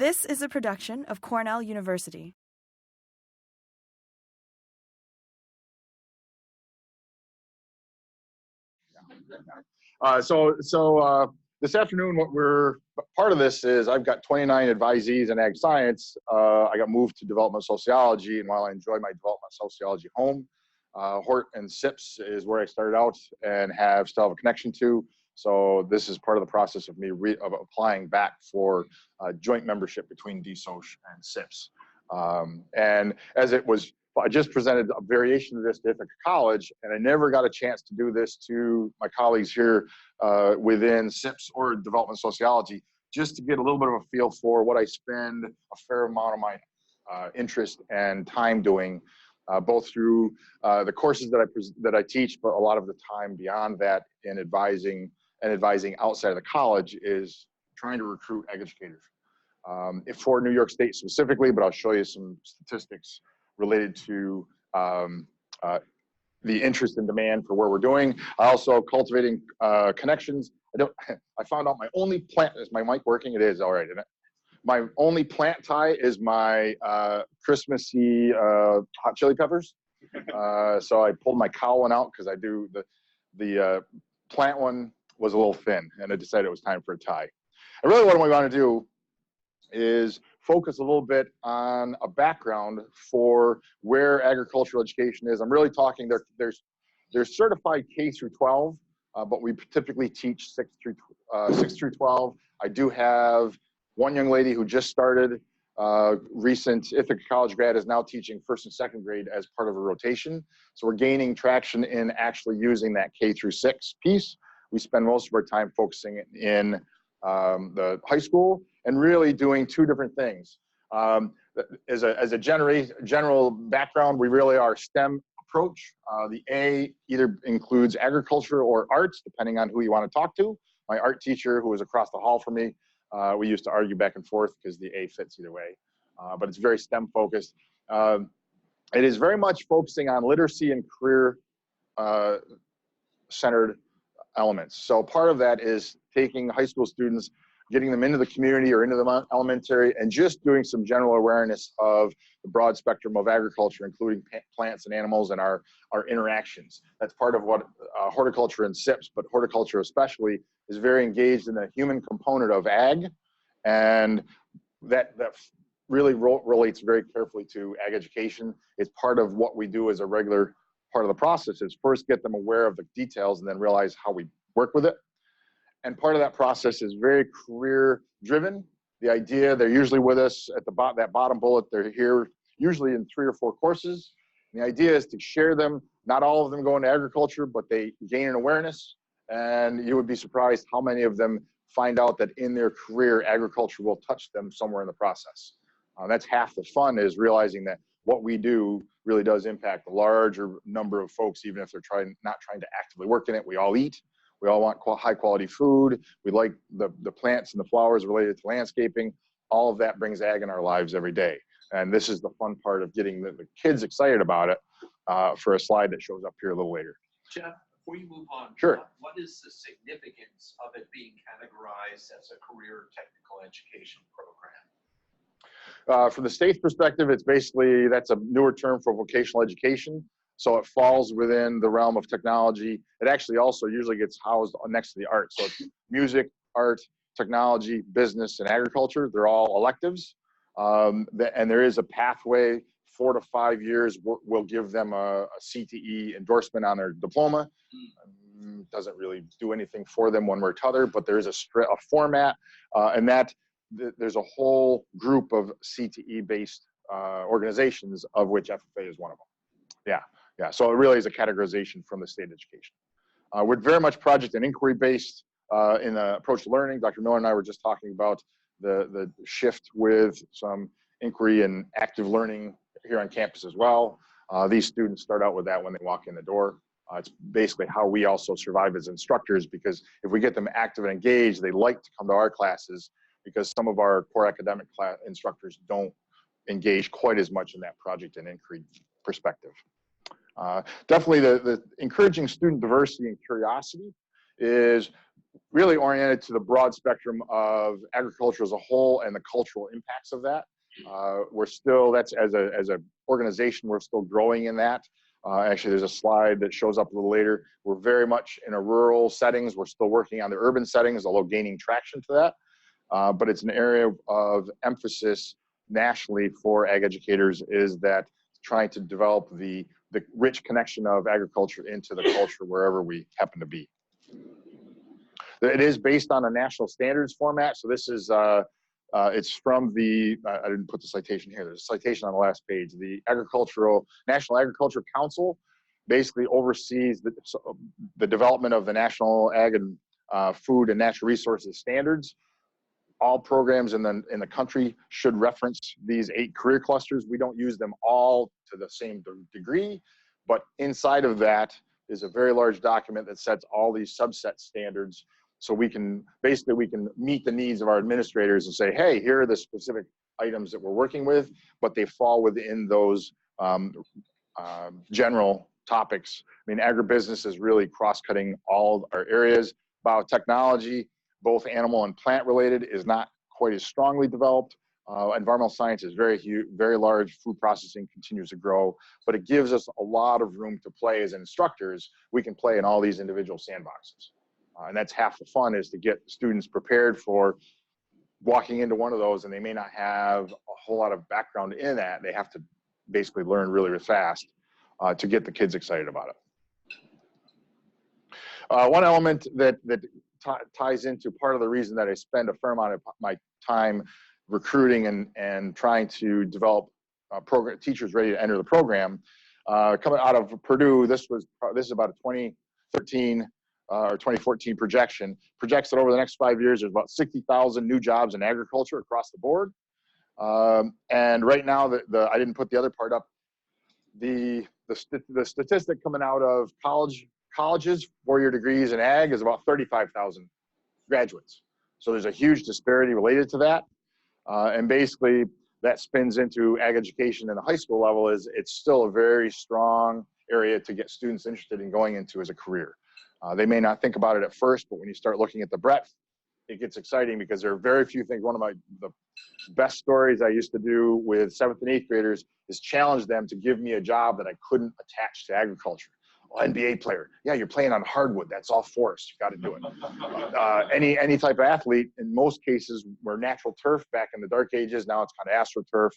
This is a production of Cornell University. This afternoon, part of this is I've got 29 advisees in ag science. I got moved to development sociology, and while I enjoy my development sociology home, Hort and SIPS is where I started out and still have a connection to. So this is part of the process of me applying back for joint membership between DSOC and SIPS. And as it was, I just presented a variation of this to Ithaca College, and I never got a chance to do this to my colleagues here within SIPS or development sociology, just to get a little bit of a feel for what I spend a fair amount of my interest and time doing, both through the courses that I teach, but a lot of the time beyond that in advising outside of the college is trying to recruit ag educators. For New York State specifically, but I'll show you some statistics related to the interest and demand for where we're doing. I also cultivating connections. I found out my only plant, is my mic working? It is, all right, isn't it? My only plant tie is my Christmassy hot chili peppers. So I pulled my cow one out because I do the plant one was a little thin, and I decided it was time for a tie. And really what we want to do is focus a little bit on a background for where agricultural education is. I'm really talking, there's certified K through 12, but we typically teach 6 through 12. I do have one young lady who just started, recent Ithaca College grad, is now teaching 1st and 2nd grade as part of a rotation. So we're gaining traction in actually using that K through 6 piece. We spend most of our time focusing in the high school and really doing two different things. As a general background, we really are STEM approach. The A either includes agriculture or arts, depending on who you want to talk to. My art teacher, who was across the hall from me, we used to argue back and forth because the A fits either way, but it's very STEM focused. It is very much focusing on literacy and career centered elements. So part of that is taking high school students, getting them into the community or into the elementary, and just doing some general awareness of the broad spectrum of agriculture, including plants and animals and our interactions. That's part of what horticulture and SIPS, but horticulture especially, is very engaged in the human component of ag, and that really relates very carefully to ag education. It's part of what we do as a regular part of the process, is first get them aware of the details and then realize how we work with it. And part of that process is very career driven. The idea, they're usually with us at that bottom bullet, they're here usually in 3 or 4 courses. And the idea is to share them. Not all of them go into agriculture, but they gain an awareness. And you would be surprised how many of them find out that in their career, agriculture will touch them somewhere in the process. That's half the fun, is realizing that what we do really does impact a larger number of folks, even if they're not trying to actively work in it. We all eat. We all want high quality food. We like the plants and the flowers related to landscaping. All of that brings ag in our lives every day. And this is the fun part of getting the kids excited about it, for a slide that shows up here a little later. Jeff, before you move on, sure. What is the significance of it being categorized as a career technical education program? From the state's perspective, it's basically, that's a newer term for vocational education. So it falls within the realm of technology. It actually also usually gets housed next to the arts. So it's music, art, technology, business, and agriculture. They're all electives. And there is a pathway, 4 to 5 years. We'll give them a CTE endorsement on their diploma. Doesn't really do anything for them one way or t'other, but there is a format, and that there's a whole group of CTE-based organizations, of which FFA is one of them. Yeah, so it really is a categorization from the state education. We're very much project and inquiry based in the approach to learning. Dr. Miller and I were just talking about the shift with some inquiry and active learning here on campus as well. These students start out with that when they walk in the door. It's basically how we also survive as instructors, because if we get them active and engaged, they like to come to our classes, because some of our core academic instructors don't engage quite as much in that project and inquiry perspective. Definitely the encouraging student diversity and curiosity is really oriented to the broad spectrum of agriculture as a whole and the cultural impacts of that. We're still, that's as a organization, we're still growing in that. Actually, there's a slide that shows up a little later. We're very much in a rural settings. We're still working on the urban settings, although gaining traction to that. But it's an area of emphasis nationally for ag educators, is that trying to develop the rich connection of agriculture into the culture wherever we happen to be. It is based on a national standards format. So this is, it's from the, I didn't put the citation here. There's a citation on the last page. The National Agriculture Council basically oversees the development of the National Ag and Food and Natural Resources Standards. All programs in the country should reference these 8 career clusters. We don't use them all to the same degree, but inside of that is a very large document that sets all these subset standards. So we can meet the needs of our administrators and say, hey, here are the specific items that we're working with, but they fall within those general topics. I mean, agribusiness is really cross-cutting all our areas. Biotechnology, both animal and plant related, is not quite as strongly developed. Environmental science is very huge, very large. Food processing continues to grow, but it gives us a lot of room to play as instructors. We can play in all these individual sandboxes. And that's half the fun, is to get students prepared for walking into one of those, and they may not have a whole lot of background in that. They have to basically learn really, really fast to get the kids excited about it. One element that ties into part of the reason that I spend a fair amount of my time recruiting and trying to develop teachers ready to enter the program. Coming out of Purdue, this is about a 2013 or 2014 projection. Projects that over the next 5 years, there's about 60,000 new jobs in agriculture across the board. And right now, I didn't put the other part up. The statistic coming out of colleges, 4-year degrees in ag, is about 35,000 graduates. So there's a huge disparity related to that. And basically that spins into ag education in the high school level. It's still a very strong area to get students interested in going into as a career. They may not think about it at first, but when you start looking at the breadth, it gets exciting, because there are very few things. One of the best stories I used to do with 7th and 8th graders is challenge them to give me a job that I couldn't attach to agriculture. Well, NBA player, yeah, you're playing on hardwood. That's all forest. You got to do it. Any type of athlete, in most cases, were natural turf back in the dark ages. Now it's kind of astroturf,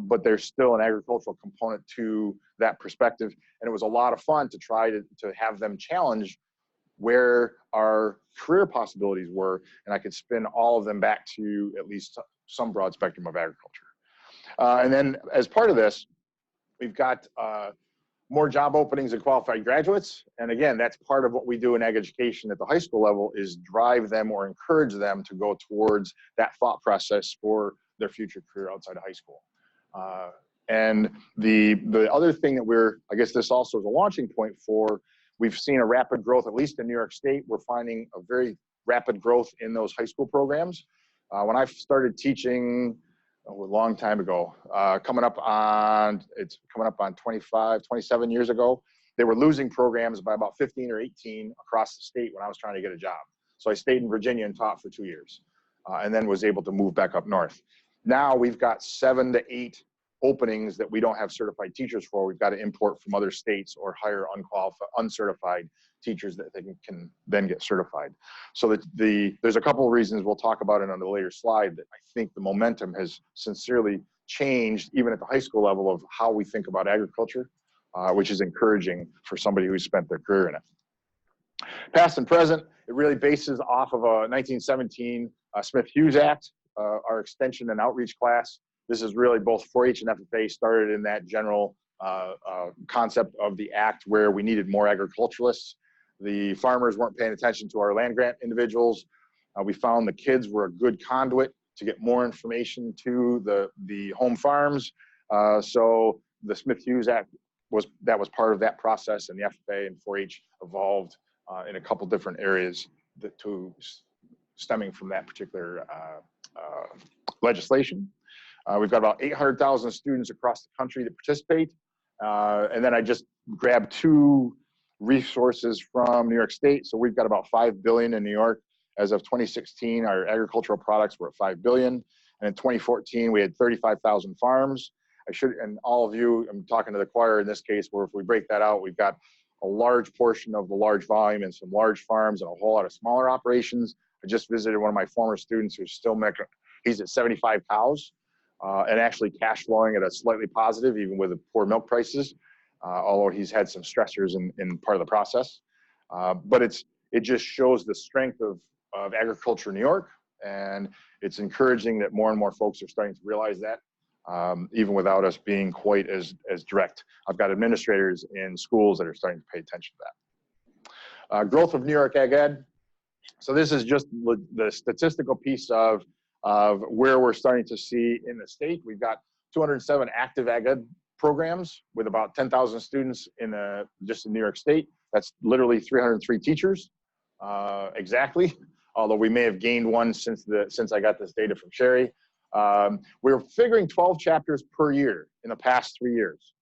but there's still an agricultural component to that perspective. And it was a lot of fun to try to have them challenge where our career possibilities were, and I could spin all of them back to at least some broad spectrum of agriculture. And then as part of this, we've got more job openings and qualified graduates. And again, that's part of what we do in ag education at the high school level, is drive them or encourage them to go towards that thought process for their future career outside of high school. And the other thing that I guess this also is a launching point for, we've seen a rapid growth, at least in New York State. We're finding a very rapid growth in those high school programs. When I started teaching a long time ago, coming up on 25, 27 years ago, they were losing programs by about 15 or 18 across the state when I was trying to get a job. So I stayed in Virginia and taught for 2 years, and then was able to move back up north. Now we've got 7 to 8 openings that we don't have certified teachers for. We've got to import from other states or hire uncertified teachers that they can then get certified. So there's a couple of reasons, we'll talk about it on the later slide, that I think the momentum has sincerely changed, even at the high school level, of how we think about agriculture, which is encouraging for somebody who's spent their career in it. Past and present, it really bases off of a 1917 Smith-Hughes Act, our extension and outreach class. This is really both 4-H and FFA started in that general concept of the act, where we needed more agriculturalists. The farmers weren't paying attention to our land grant individuals. We found the kids were a good conduit to get more information to the home farms. So the Smith-Hughes Act was part of that process, and the FFA and 4-H evolved in a couple different areas stemming from that particular legislation. We've got about 800,000 students across the country that participate. And then I just grabbed 2 resources from New York State. So we've got about 5 billion in New York. As of 2016, our agricultural products were at 5 billion. And in 2014, we had 35,000 farms. And all of you, I'm talking to the choir in this case, where if we break that out, we've got a large portion of the large volume and some large farms and a whole lot of smaller operations. I just visited one of my former students who's still making, he's at 75 cows and actually cash flowing at a slightly positive, even with the poor milk prices, although he's had some stressors in part of the process. But it just shows the strength of agriculture in New York, and it's encouraging that more and more folks are starting to realize that, even without us being quite as direct. I've got administrators in schools that are starting to pay attention to that. Growth of New York Ag Ed. So this is just the statistical piece of where we're starting to see in the state. We've got 207 active Ag Ed programs with about 10,000 students just in New York State. That's literally 303 teachers, exactly. Although we may have gained one since I got this data from Sherry. We're figuring 12 chapters per year in the past 3 years,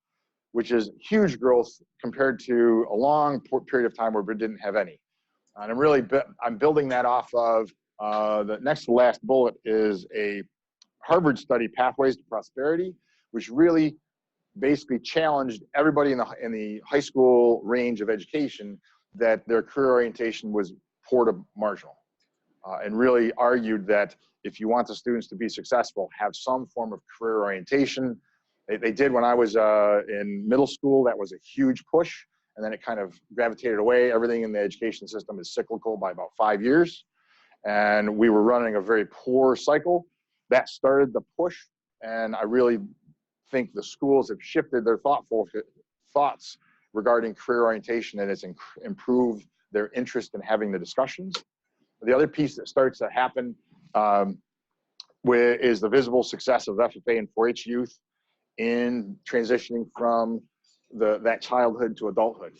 which is huge growth compared to a long period of time where we didn't have any. And I'm building that off of the next to last bullet is a Harvard study, Pathways to Prosperity, which really basically challenged everybody in the high school range of education that their career orientation was poor to marginal, and really argued that if you want the students to be successful, have some form of career orientation. They did when I was in middle school. That was a huge push, and then it kind of gravitated away. Everything in the education system is cyclical by about 5 years, and we were running a very poor cycle. That started the push, and I really think the schools have shifted their thoughts regarding career orientation, and it's improved their interest in having the discussions. The other piece that starts to happen is the visible success of FFA and 4-H youth in transitioning from that childhood to adulthood.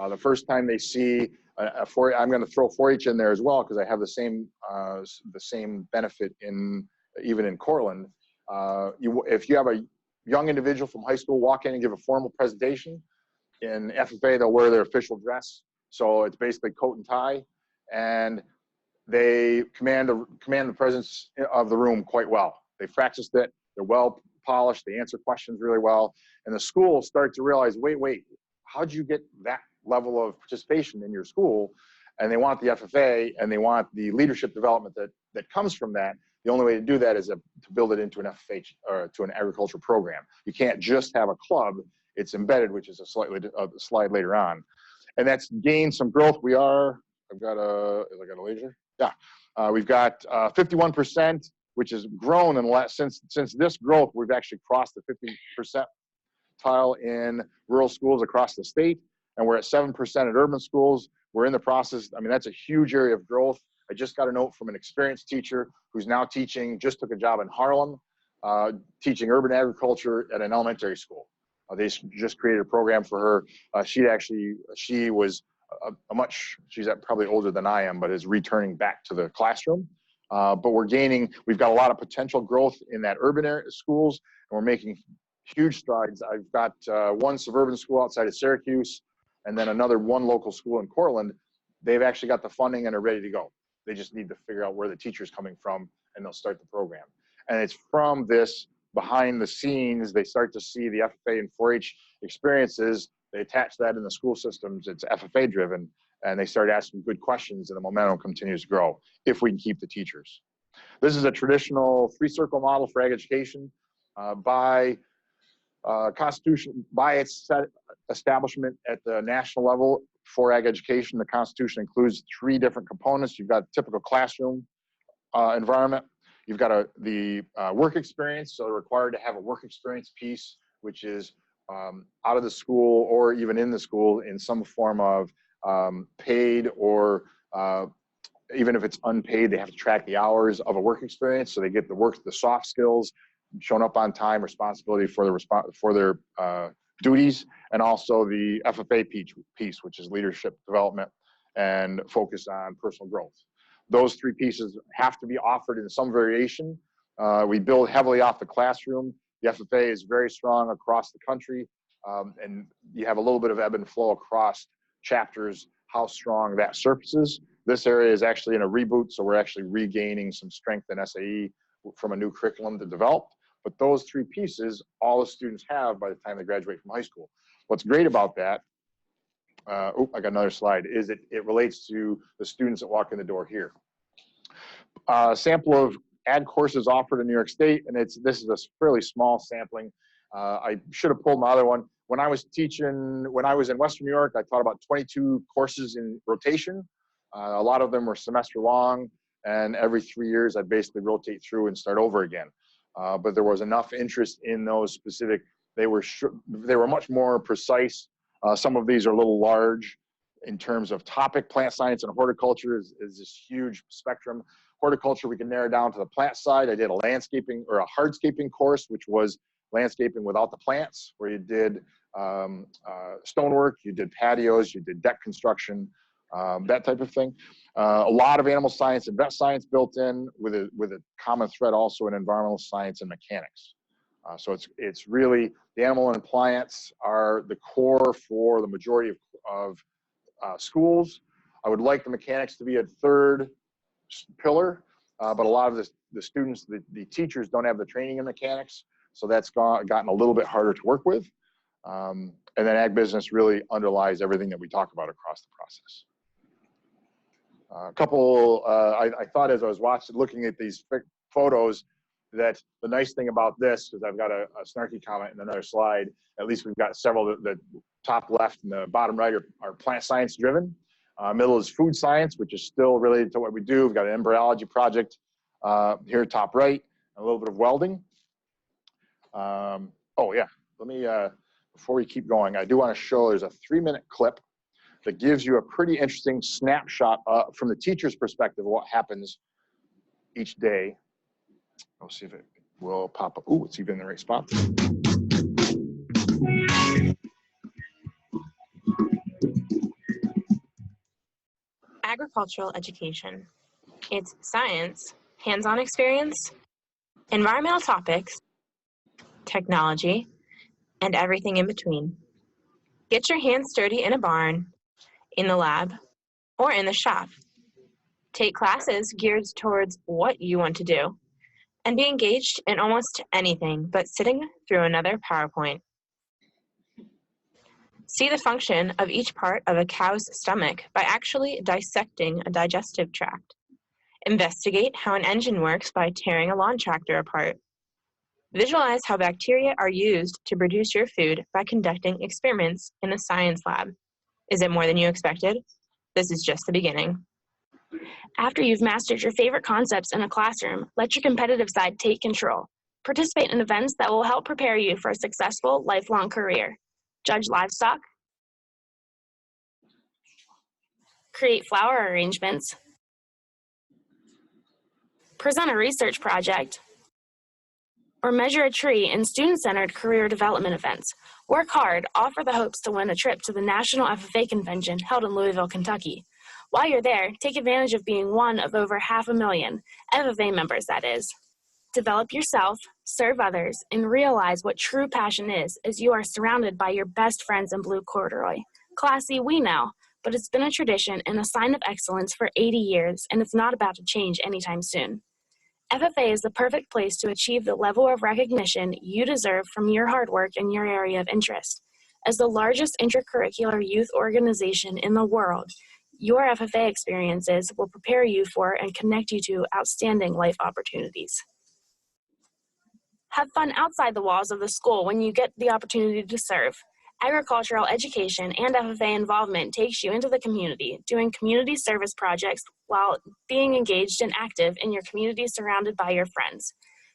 The first time they see I'm going to throw 4-H in there as well because I have the same benefit even in Cortland. If you have a young individual from high school walk in and give a formal presentation, in FFA they'll wear their official dress, so it's basically coat and tie, and they command the presence of the room quite well. They practiced it. They're well polished. They answer questions really well. And the schools start to realize, wait, how'd you get that level of participation in your school? And they want the FFA and they want the leadership development that comes from that. The only way to do that is to build it into an FFA or to an agriculture program. You can't just have a club. It's embedded, which is a slide later on. And that's gained some growth. I've got a laser? Yeah. We've got 51%, which has grown since this growth. We've actually crossed the 50% tile in rural schools across the state, and we're at 7% at urban schools. We're in the process. I mean, that's a huge area of growth. I just got a note from an experienced teacher who's now just took a job in Harlem, teaching urban agriculture at an elementary school. They just created a program for her. She's probably older than I am, but is returning back to the classroom. But we've got a lot of potential growth in that urban area schools, and we're making huge strides. I've got one suburban school outside of Syracuse, and then one local school in Cortland. They've actually got the funding and are ready to go. They just need to figure out where the teacher's coming from, and they'll start the program. And it's from this behind the scenes, they start to see the FFA and 4-H experiences. They attach that in the school systems. It's FFA driven, and they start asking good questions, and the momentum continues to grow if we can keep the teachers. This is a traditional three-circle model for ag education. By Constitution, by its establishment at the national level for ag education, the Constitution includes 3 different components. You've got typical classroom environment. You've got the work experience, so they're required to have a work experience piece, which is out of the school or even in the school in some form of paid or even if it's unpaid, they have to track the hours of a work experience, so they get the soft skills, showing up on time, responsibility for their duties, and also the FFA piece, which is leadership development and focus on personal growth. Those 3 pieces have to be offered in some variation. We build heavily off the classroom. The FFA is very strong across the country, and you have a little bit of ebb and flow across chapters, how strong that surfaces. This area is actually in a reboot, so we're actually regaining some strength in SAE from a new curriculum to develop. But those three pieces, all the students have by the time they graduate from high school. What's great about that, I got another slide, is it relates to the students that walk in the door here. Sample of ag courses offered in New York State, and this is a fairly small sampling. I should have pulled my other one. When I was in Western New York, I taught about 22 courses in rotation. A lot of them were semester long, and every 3 years I'd basically rotate through and start over again. But there was enough interest in those specific, they were much more precise. Some of these are a little large in terms of topic. Plant science and horticulture is this huge spectrum. Horticulture, we can narrow down to the plant side. I did a landscaping or a hardscaping course, which was landscaping without the plants, where you did stonework, you did patios, you did deck construction, that type of thing. A lot of animal science and vet science built in with a common thread also in environmental science and mechanics. So it's really, the animal and plants are the core for the majority of schools. I would like the mechanics to be a third pillar, but a lot of the students, the teachers don't have the training in mechanics, so that's gotten a little bit harder to work with. And then ag business really underlies everything that we talk about across the process. I thought as I was looking at these photos, that the nice thing about this, because I've got a snarky comment in another slide, at least we've got several, the top left and the bottom right are plant science driven. Middle is food science, which is still related to what we do. We've got an embryology project here top right, a little bit of welding. Oh yeah, let me, before we keep going, I do want to show, there's a 3-minute clip that gives you a pretty interesting snapshot from the teacher's perspective of what happens each day. I'll see if it will pop up. Ooh, it's even in the right spot. Agricultural education. It's science, hands-on experience, environmental topics, technology, and everything in between. Get your hands dirty in a barn, in the lab, or in the shop. Take classes geared towards what you want to do, and be engaged in almost anything but sitting through another PowerPoint. See the function of each part of a cow's stomach by actually dissecting a digestive tract. Investigate how an engine works by tearing a lawn tractor apart. Visualize how bacteria are used to produce your food by conducting experiments in a science lab. Is it more than you expected? This is just the beginning. After you've mastered your favorite concepts in a classroom, let your competitive side take control. Participate in events that will help prepare you for a successful lifelong career. Judge livestock. Create flower arrangements. Present a research project. Or measure a tree in student-centered career development events. Work hard, offer the hopes to win a trip to the National FFA Convention held in Louisville, Kentucky. While you're there, take advantage of being one of over 500,000 FFA members, that is. Develop yourself, serve others, and realize what true passion is as you are surrounded by your best friends in blue corduroy. Classy, we know, but it's been a tradition and a sign of excellence for 80 years, and it's not about to change anytime soon. FFA is the perfect place to achieve the level of recognition you deserve from your hard work in your area of interest. As the largest intracurricular youth organization in the world, your FFA experiences will prepare you for and connect you to outstanding life opportunities. Have fun outside the walls of the school when you get the opportunity to serve. Agricultural education and FFA involvement takes you into the community, doing community service projects while being engaged and active in your community surrounded by your friends.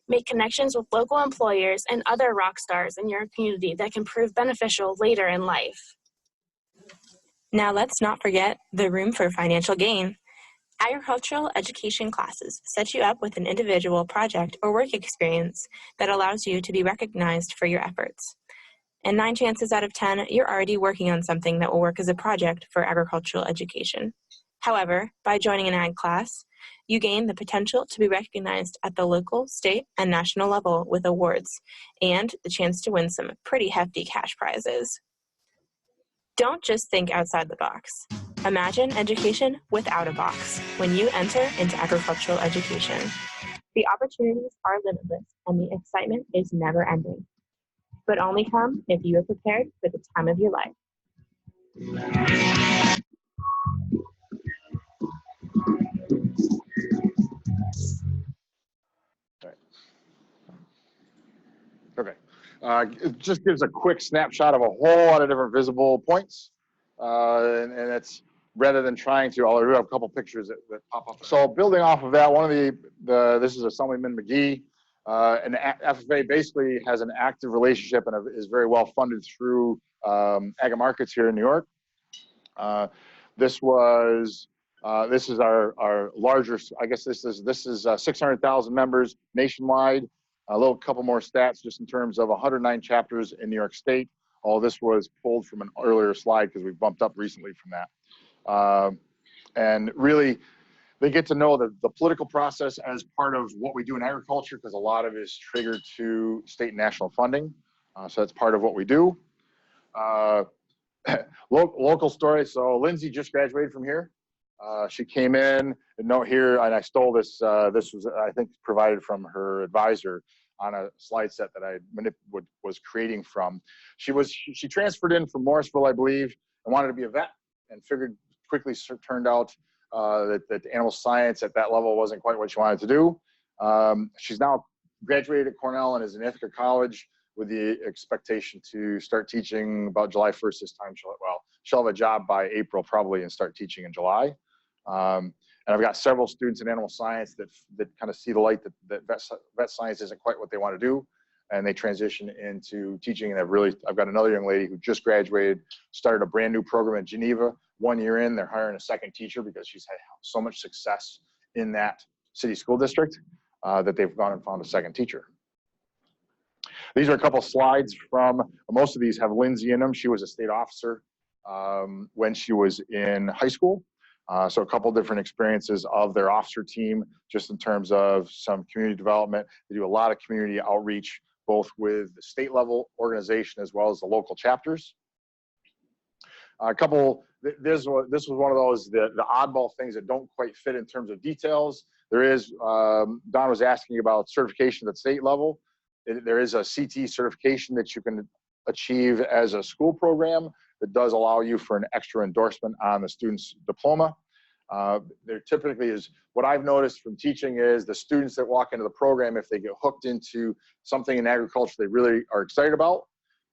Make connections with local employers and other rock stars in your community that can prove beneficial later in life. Now let's not forget the room for financial gain. Agricultural education classes set you up with an individual project or work experience that allows you to be recognized for your efforts. And 9 chances out of 10, you're already working on something that will work as a project for agricultural education. However, by joining an ag class, you gain the potential to be recognized at the local, state, and national level with awards, and the chance to win some pretty hefty cash prizes. Don't just think outside the box. Imagine education without a box when you enter into agricultural education. The opportunities are limitless and the excitement is never ending, but only come if you are prepared for the time of your life. Okay. It just gives a quick snapshot of a whole lot of different visible points. And it's rather than trying to, I'll have a couple pictures that pop up. So building off of that, one of this is Assemblyman McGee. And FFA basically has an active relationship and is very well funded through Ag Markets here in New York. This is our larger, I guess this is 600,000 members nationwide. A little couple more stats just in terms of 109 chapters in New York State. All this was pulled from an earlier slide because we've bumped up recently from that. And really, they get to know the political process as part of what we do in agriculture because a lot of it is triggered to state and national funding. So that's part of what we do. Local story. So Lindsay just graduated from here. She came in, and note here, and I stole this. This was, I think, provided from her advisor on a slide set that I was creating from. She transferred in from Morrisville, I believe, and wanted to be a vet, and figured quickly turned out that animal science at that level wasn't quite what she wanted to do. She's now graduated at Cornell and is in Ithaca College with the expectation to start teaching about July 1st this time. She'll have a job by April probably and start teaching in July. And I've got several students in animal science that kind of see the light that vet science isn't quite what they want to do, and they transition into teaching. And I've got another young lady who just graduated, started a brand new program in Geneva. 1 year in, they're hiring a second teacher because she's had so much success in that city school district that they've gone and found a second teacher. These are a couple slides from, most of these have Lindsay in them. She was a state officer when she was in high school. So a couple different experiences of their officer team, just in terms of some community development. They do a lot of community outreach, both with the state level organization as well as the local chapters. This was one of those, the oddball things that don't quite fit in terms of details. There is, Don was asking about certification at state level. There is a CT certification that you can achieve as a school program that does allow you for an extra endorsement on the student's diploma. There typically is, what I've noticed from teaching is the students that walk into the program, if they get hooked into something in agriculture they really are excited about,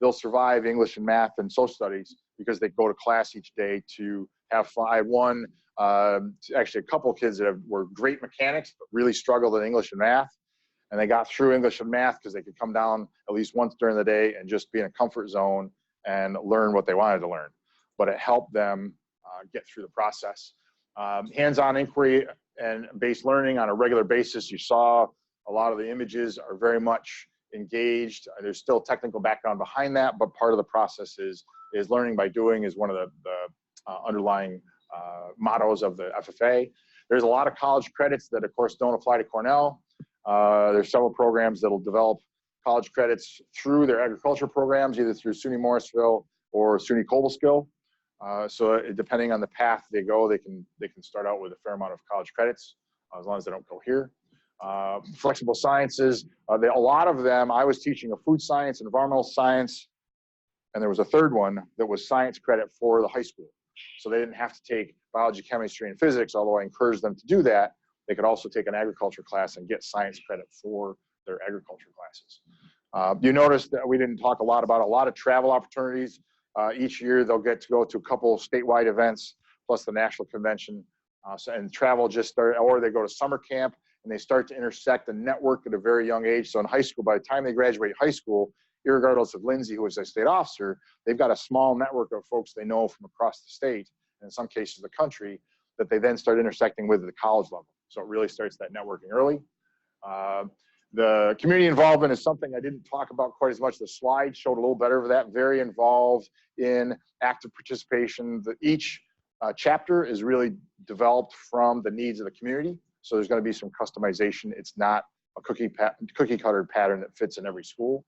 they'll survive English and math and social studies because they go to class each day to have fun. I had one, actually a couple kids that were great mechanics, but really struggled in English and math. And they got through English and math because they could come down at least once during the day and just be in a comfort zone and learn what they wanted to learn. But it helped them get through the process. Hands-on inquiry and based learning on a regular basis. You saw a lot of the images are very much engaged. There's still technical background behind that, but part of the process is learning by doing is one of the underlying mottos of the FFA. There's a lot of college credits that, of course, don't apply to Cornell. There's several programs that'll develop college credits through their agriculture programs, either through SUNY Morrisville or SUNY Cobleskill. So depending on the path they go, they can start out with a fair amount of college credits, as long as they don't go here. Flexible sciences, a lot of them, I was teaching a food science, environmental science, and there was a third one that was science credit for the high school. So they didn't have to take biology, chemistry, and physics, although I encouraged them to do that. They could also take an agriculture class and get science credit for their agriculture classes. You notice that we didn't talk a lot about a lot of travel opportunities. Each year they'll get to go to a couple of statewide events, plus the national convention. And travel just started, or they go to summer camp and they start to intersect and network at a very young age. So in high school, by the time they graduate high school, irregardless of Lindsay, who was a state officer, they've got a small network of folks they know from across the state, and in some cases the country, that they then start intersecting with at the college level. So it really starts that networking early. The community involvement is something I didn't talk about quite as much. The slide showed a little better of that. Very involved in active participation. Each chapter is really developed from the needs of the community. So there's going to be some customization. It's not a cookie cutter pattern that fits in every school.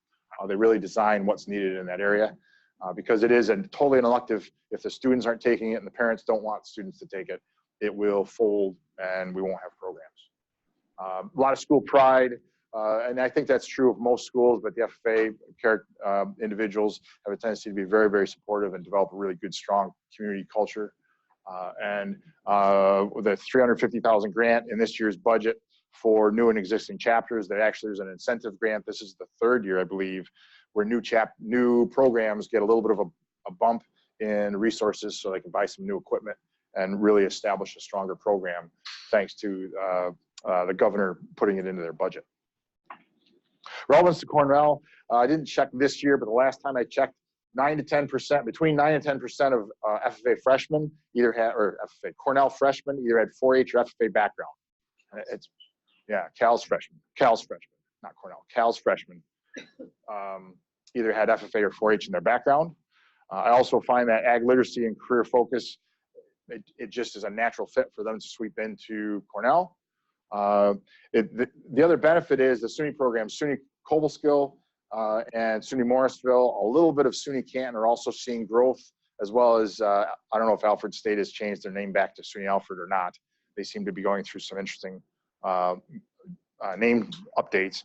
They really design what's needed in that area. because it is totally an elective. If the students aren't taking it and the parents don't want students to take it, it will fold and we won't have programs. A lot of school pride, and I think that's true of most schools, but the FFA individuals have a tendency to be very, very supportive and develop a really good, strong community culture. With a $350,000 grant in this year's budget for new and existing chapters, that actually is an incentive grant. This is the third year, I believe, where new programs get a little bit of a bump in resources so they can buy some new equipment and really establish a stronger program, thanks to the governor putting it into their budget. Relevance to Cornell, I didn't check this year, but the last time I checked, 9 to 10%, between 9 and 10% of FFA freshmen either had, or FFA Cornell freshmen either had 4-H or FFA background. It's, yeah, Cal's freshmen, not Cornell, Cal's freshmen either had FFA or 4-H in their background. I also find that ag literacy and career focus, it just is a natural fit for them to sweep into Cornell. The other benefit is the SUNY program, SUNY Cobleskill and SUNY Morrisville, a little bit of SUNY Canton are also seeing growth, as well as, I don't know if Alfred State has changed their name back to SUNY Alfred or not. They seem to be going through some interesting name updates.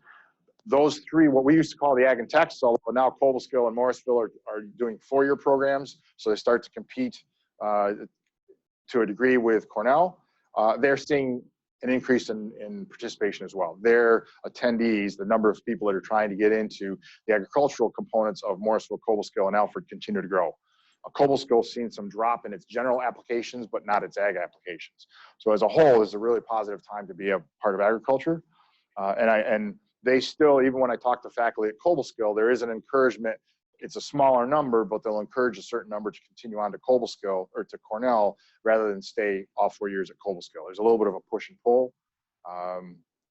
Those three, what we used to call the Ag and Techs, although now Cobleskill and Morrisville are doing 4-year programs, so they start to compete to a degree with Cornell. They're seeing an increase in participation as well. Their attendees, the number of people that are trying to get into the agricultural components of Morrisville, Cobleskill, and Alfred continue to grow. Cobleskill seen some drop in its general applications, but not its ag applications. So as a whole, it's a really positive time to be a part of agriculture. And they still, even when I talk to faculty at Cobleskill, there is an encouragement. It's a smaller number, but they'll encourage a certain number to continue on to Cobleskill or to Cornell rather than stay all 4 years at Cobleskill. There's a little bit of a push and pull.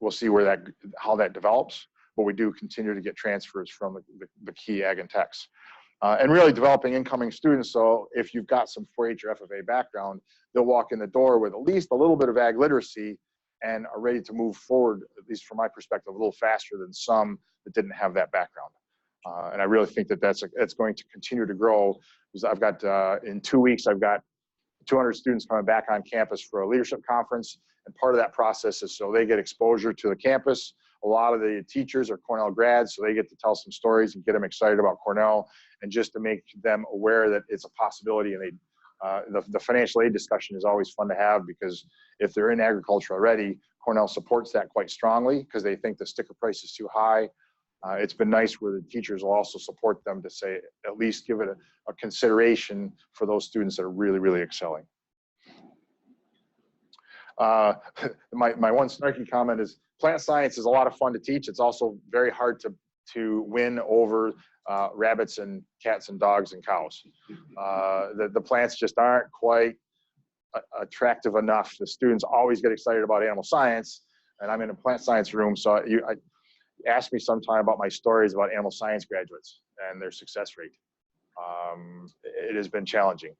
We'll see where how that develops, but we do continue to get transfers from the key ag and techs. And really developing incoming students. So if you've got some 4-H or FFA background, they'll walk in the door with at least a little bit of ag literacy and are ready to move forward, at least from my perspective, a little faster than some that didn't have that background. And I really think that that's going to continue to grow, because I've got, in 2 weeks, I've got 200 students coming back on campus for a leadership conference. And part of that process is so they get exposure to the campus. A lot of the teachers are Cornell grads, so they get to tell some stories and get them excited about Cornell, and just to make them aware that it's a possibility. And the financial aid discussion is always fun to have, because if they're in agriculture already, Cornell supports that quite strongly because they think the sticker price is too high. It's been nice where the teachers will also support them to say, at least give it a consideration for those students that are really, really excelling. My one snarky comment is plant science is a lot of fun to teach. It's also very hard to win over rabbits and cats and dogs and cows. The plants just aren't quite attractive enough. The students always get excited about animal science, and I'm in a plant science room, so ask me sometime about my stories about animal science graduates and their success rate. It has been challenging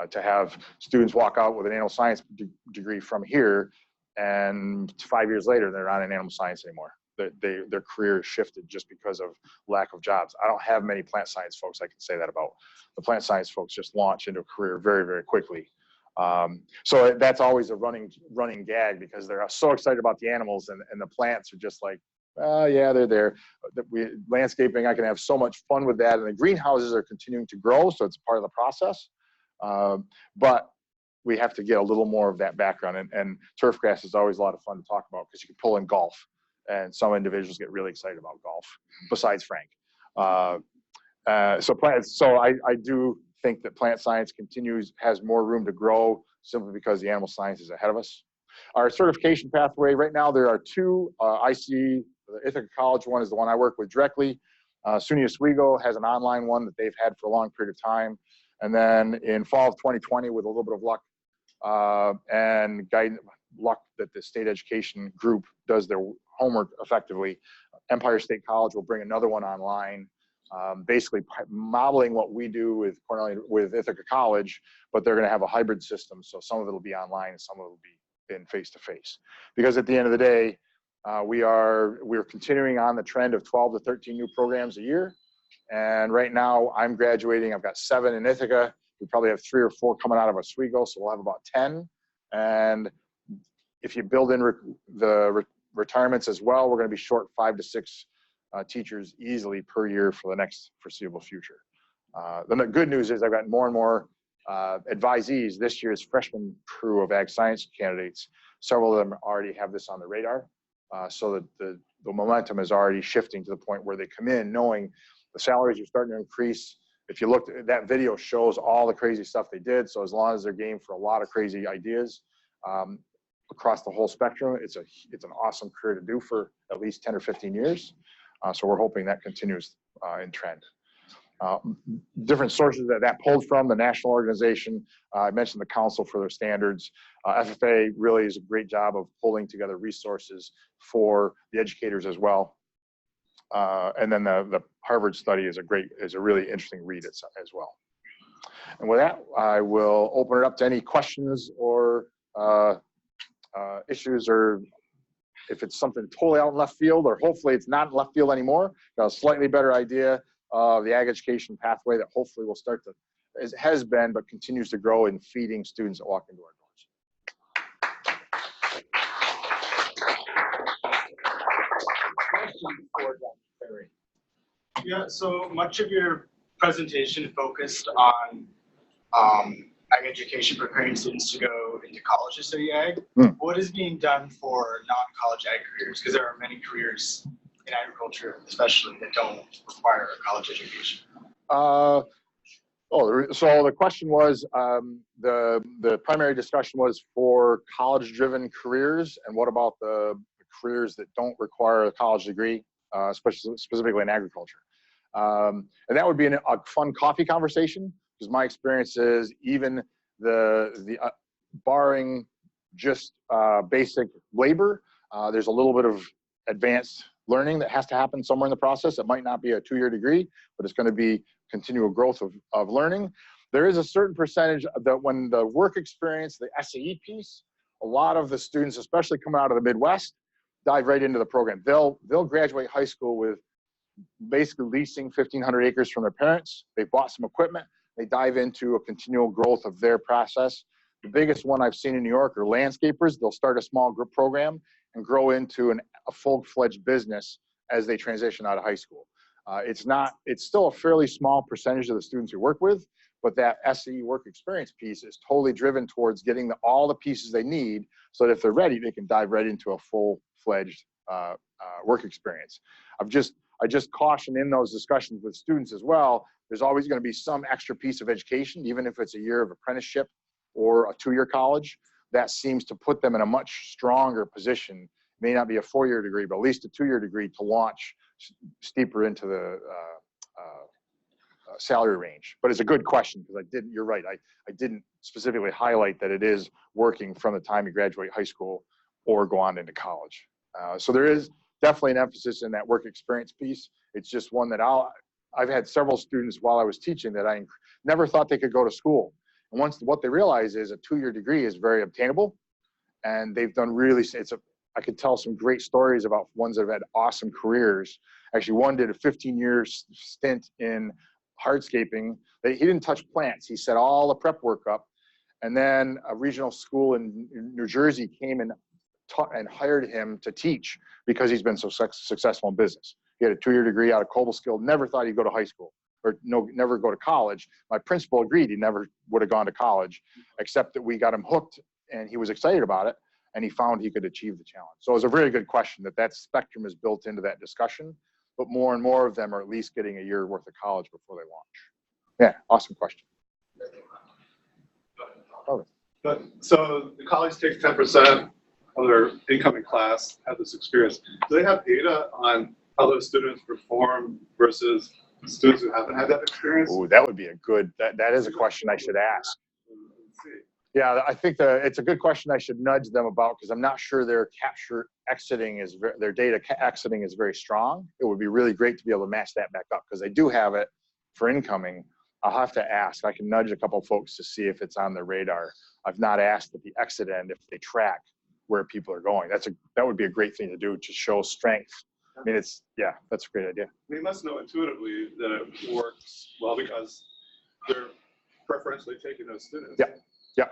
to have students walk out with an animal science degree from here, and 5 years later, they're not in animal science anymore. Their career has shifted just because of lack of jobs. I don't have many plant science folks I can say that about. The plant science folks just launch into a career very, very quickly. So that's always a running gag, because they're so excited about the animals, and the plants are just like, yeah, they're there. Landscaping, I can have so much fun with that. And the greenhouses are continuing to grow, so it's part of the process. But we have to get a little more of that background. And turf grass is always a lot of fun to talk about, because you can pull in golf. And some individuals get really excited about golf, besides Frank. So I do think that plant science has more room to grow, simply because the animal science is ahead of us. Our certification pathway, right now there are two. I see the Ithaca College one is the one I work with directly. SUNY Oswego has an online one that they've had for a long period of time. And then in fall of 2020, with a little bit of luck and guidance, luck that the state education group does their homework effectively, Empire State College will bring another one online, basically modeling what we do with Ithaca College, but they're going to have a hybrid system. So some of it will be online and some of it will be in face-to-face. Because at the end of the day, we're continuing on the trend of 12 to 13 new programs a year. And right now I'm graduating. I've got 7 in Ithaca. We probably have 3 or 4 coming out of Oswego, so we'll have about 10. And if you build in the retirements as well, we're going to be short 5 to 6 teachers easily per year for the next foreseeable future. The good news is I've got more and more advisees. This year's freshman crew of ag science candidates, several of them already have this on the radar. So that the momentum is already shifting to the point where they come in knowing the salaries are starting to increase. If you look at that video, shows all the crazy stuff they did. So as long as they're game for a lot of crazy ideas across the whole spectrum, it's an awesome career to do for at least 10 or 15 years. So we're hoping that continues in trend. Different sources that pulled from, the national organization. I mentioned the Council for their Standards. FFA really is a great job of pulling together resources for the educators as well. And then the Harvard study is a really interesting read as well. And with that, I will open it up to any questions or issues, or if it's something totally out in left field, or hopefully it's not in left field anymore, got a slightly better idea of the ag education pathway that hopefully will start to, as has been, but continues to grow in feeding students that walk into our doors. Yeah, so much of your presentation focused on ag education, preparing students to go into college to study ag. What is being done for non-college ag careers? Because there are many careers in agriculture, especially, that don't require a college education. So the question was, the primary discussion was for college-driven careers, and what about the careers that don't require a college degree, specifically in agriculture? And that would be a fun coffee conversation, because my experience is even the barring just basic labor, there's a little bit of advanced learning that has to happen somewhere in the process. It might not be a 2-year degree, but it's going to be continual growth of learning. There is a certain percentage that when the work experience, the SAE piece, a lot of the students, especially coming out of the Midwest, dive right into the program. They'll graduate high school with basically leasing 1,500 acres from their parents. They bought some equipment. They dive into a continual growth of their process. The biggest one I've seen in New York are landscapers. They'll start a small group program and grow into a full-fledged business as they transition out of high school. It's still a fairly small percentage of the students we work with, but that SE work experience piece is totally driven towards getting all the pieces they need so that if they're ready, they can dive right into a full-fledged work experience. I just caution in those discussions with students as well, there's always going to be some extra piece of education, even if it's a year of apprenticeship or a 2-year college. That seems to put them in a much stronger position. May not be a 4-year degree, but at least a 2-year degree to launch steeper into the salary range. But it's a good question, because you're right, I didn't specifically highlight that it is working from the time you graduate high school or go on into college. So there is definitely an emphasis in that work experience piece. It's just one that I've had several students while I was teaching that I never thought they could go to school. And what they realize is a 2-year degree is very obtainable, and they've done I could tell some great stories about ones that have had awesome careers. Actually, one did a 15-year stint in hardscaping. He didn't touch plants. He set all the prep work up, and then a regional school in New Jersey came and hired him to teach because he's been so successful in business. He had a 2-year degree out of Cobleskill. Never thought he'd go to high school. Or never go to college. My principal agreed he never would have gone to college, except that we got him hooked and he was excited about it, and he found he could achieve the challenge. So it was a very good question that spectrum is built into that discussion, but more and more of them are at least getting a year worth of college before they launch. Yeah, awesome question. But so the college takes 10% of their incoming class, have this experience. Do they have data on how those students perform versus students who haven't had that experience? Oh, that would be that is a question I should ask. Yeah, I think it's a good question I should nudge them about, because I'm not sure their their data exiting is very strong. It would be really great to be able to match that back up, because they do have it for incoming. I'll have to ask. I can nudge a couple of folks to see if it's on their radar. I've not asked at the exit end if they track where people are going. That would be a great thing to do, to show strength I mean, that's a great idea. They must know intuitively that it works well because they're preferentially taking those students. Yeah. Yeah.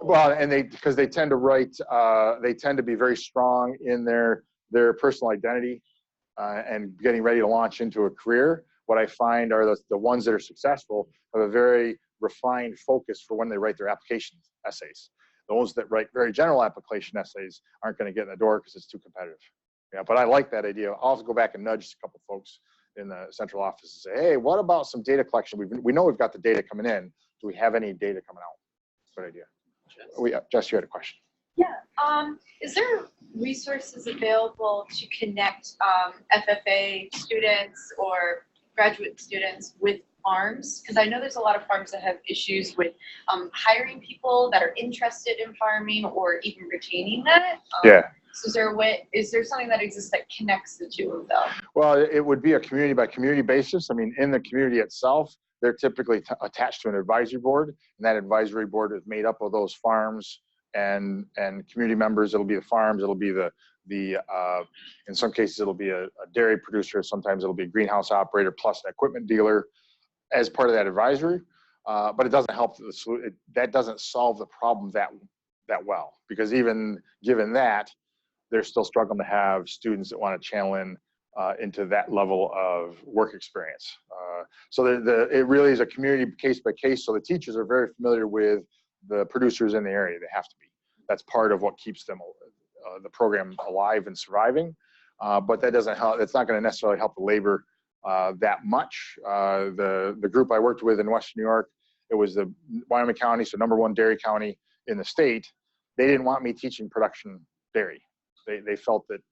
Well, and because they tend to write, they tend to be very strong in their personal identity and getting ready to launch into a career. What I find are the ones that are successful have a very refined focus for when they write their application essays. Those that write very general application essays aren't going to get in the door because it's too competitive. Yeah, but I like that idea. I'll also go back and nudge a couple folks in the central office and say, hey, what about some data collection? We know we've got the data coming in. Do we have any data coming out? Good idea. Jess, you had a question. Yeah. Is there resources available to connect FFA students or graduate students with farms? Because I know there's a lot of farms that have issues with hiring people that are interested in farming or even retaining that. Yeah. So is there something that exists that connects the two of them? Well, it would be a community by community basis. I mean, in the community itself, they're typically attached to an advisory board, and that advisory board is made up of those farms and community members. It'll be the farms. It'll be in some cases it'll be a dairy producer. Sometimes it'll be a greenhouse operator plus an equipment dealer as part of that advisory. But it doesn't help. That doesn't solve the problem that well, because even given that, they're still struggling to have students that want to channel into that level of work experience. So it really is a community case by case. So the teachers are very familiar with the producers in the area. They have to be. That's part of what keeps them the program alive and surviving. But that doesn't help. It's not going to necessarily help the labor that much. The group I worked with in Western New York, it was the Wyoming County, so #1 dairy county in the state. They didn't want me teaching production dairy. They felt that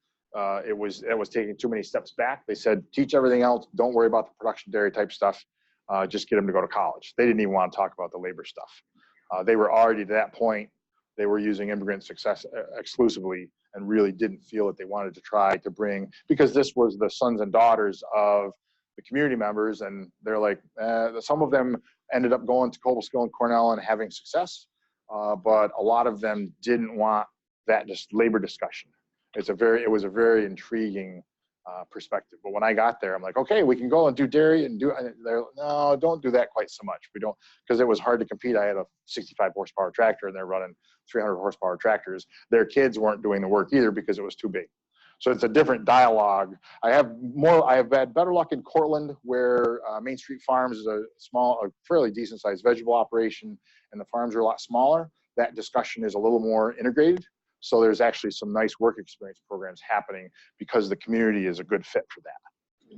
it was taking too many steps back. They said, teach everything else. Don't worry about the production dairy type stuff. Just get them to go to college. They didn't even want to talk about the labor stuff. They were already to that point. They were using immigrant success exclusively and really didn't feel that they wanted to try to bring, because this was the sons and daughters of the community members. And they're like, some of them ended up going to FFA and Cornell and having success. But a lot of them didn't want that just labor discussion. It was a very intriguing perspective. But when I got there, I'm like, okay, we can go and do dairy and they're no, don't do that quite so much. We don't, because it was hard to compete. I had a 65 horsepower tractor and they're running 300 horsepower tractors. Their kids weren't doing the work either because it was too big. So it's a different dialogue. I have had better luck in Cortland, where Main Street Farms is a fairly decent sized vegetable operation, and the farms are a lot smaller. That discussion is a little more integrated. So there's actually some nice work experience programs happening because the community is a good fit for that.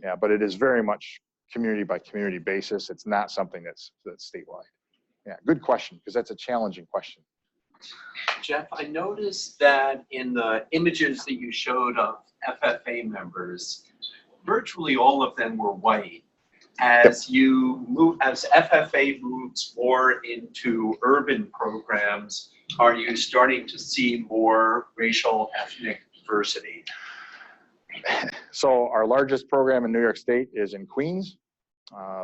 Yeah, but it is very much community by community basis. It's not something that's statewide. Yeah, good question, because that's a challenging question. Jeff, I noticed that in the images that you showed of FFA members, virtually all of them were white. As FFA moves more into urban programs, are you starting to see more racial ethnic diversity? So our largest program in New York State is in Queens.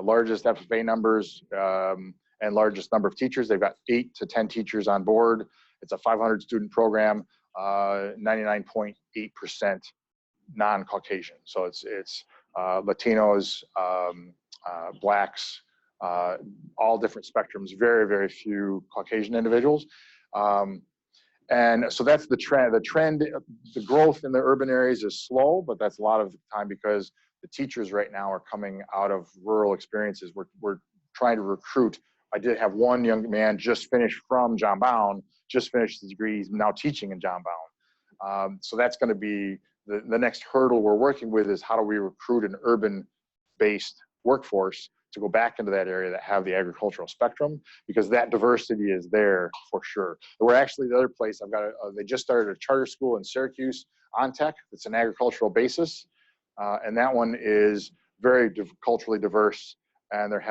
Largest FFA numbers and largest number of teachers. They've got 8 to 10 teachers on board. It's a 500 student program, 99.8% non-Caucasian. So it's Latinos, Blacks, all different spectrums, very, very few Caucasian individuals. And so that's the trend. The growth in the urban areas is slow, but that's a lot of the time because the teachers right now are coming out of rural experiences. We're trying to recruit. I did have one young man just finished from John Bound, just finished his degree. He's now teaching in John Bound. So that's going to be the next hurdle we're working with, is how do we recruit an urban-based workforce to go back into that area that have the agricultural spectrum, because that diversity is there for sure. We're actually, the other place I've got, they just started a charter school in Syracuse, OnTech. It's an agricultural basis. And that one is very culturally diverse, and they're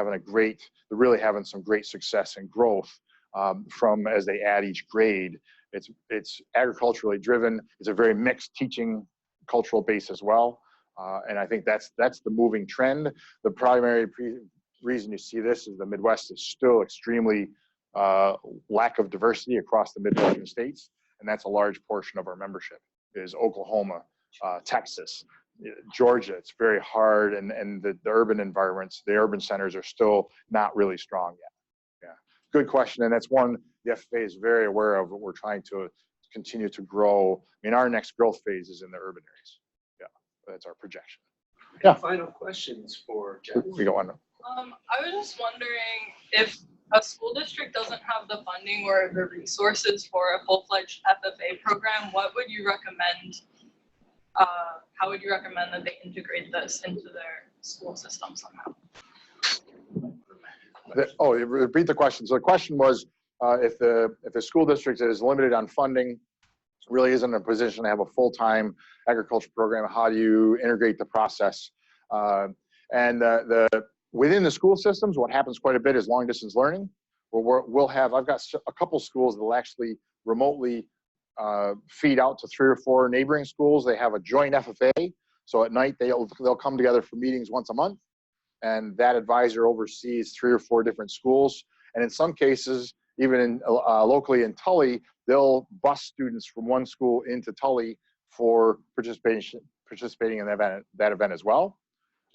really having some great success and growth from as they add each grade. It's agriculturally driven. It's a very mixed teaching cultural base as well. And I think that's the moving trend. The primary reason you see this is the Midwest is still extremely lack of diversity across the Midwestern states. And that's a large portion of our membership is Oklahoma, Texas, Georgia, it's very hard, and the urban environments, the urban centers are still not really strong yet. Yeah, good question, and that's one the FFA is very aware of. What we're trying to continue to grow. I mean, our next growth phase is in the urban areas. Yeah, that's our projection. Yeah. Final questions for Jeff. We got one. I was just wondering if a school district doesn't have the funding or the resources for a full-fledged FFA program, what would you recommend? How would you recommend that they integrate this into their school system somehow? Repeat the question. So the question was, if the school district is limited on funding, really isn't in a position to have a full-time agriculture program, how do you integrate the process? Within the school systems, what happens quite a bit is long-distance learning. I've got a couple schools that will actually remotely feed out to 3 or 4 neighboring schools. They have a joint FFA, so at night they'll come together for meetings once a month, and that advisor oversees 3 or 4 different schools. And in some cases, even locally in Tully, they'll bus students from one school into Tully for participating in that event as well.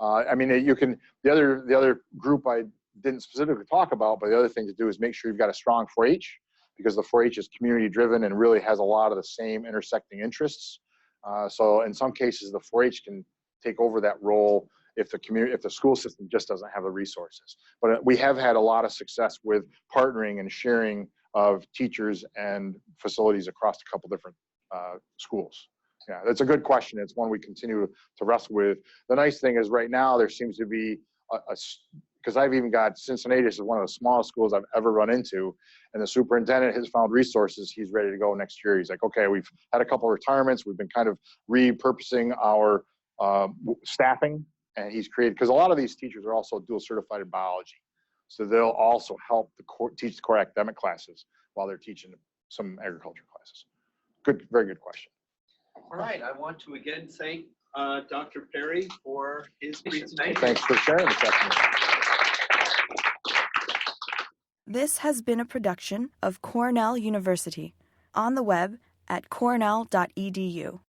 I mean, the other group I didn't specifically talk about, but the other thing to do is make sure you've got a strong 4-H, because the 4-H is community driven and really has a lot of the same intersecting interests. So in some cases, the 4-H can take over that role if the school system just doesn't have the resources. But we have had a lot of success with partnering and sharing of teachers and facilities across a couple different schools. Yeah, that's a good question. It's one we continue to wrestle with. The nice thing is right now there seems to be because I've even got Cincinnati is one of the smallest schools I've ever run into, and the superintendent has found resources. He's ready to go next year. He's like, okay, we've had a couple of retirements. We've been kind of repurposing our staffing, and he's created, because a lot of these teachers are also dual certified in biology. So they'll also help teach the core academic classes while they're teaching some agriculture classes. Good, very good question. All right, I want to again thank Dr. Perry for his presentation. Thanks for sharing this afternoon. This has been a production of Cornell University, on the web at cornell.edu.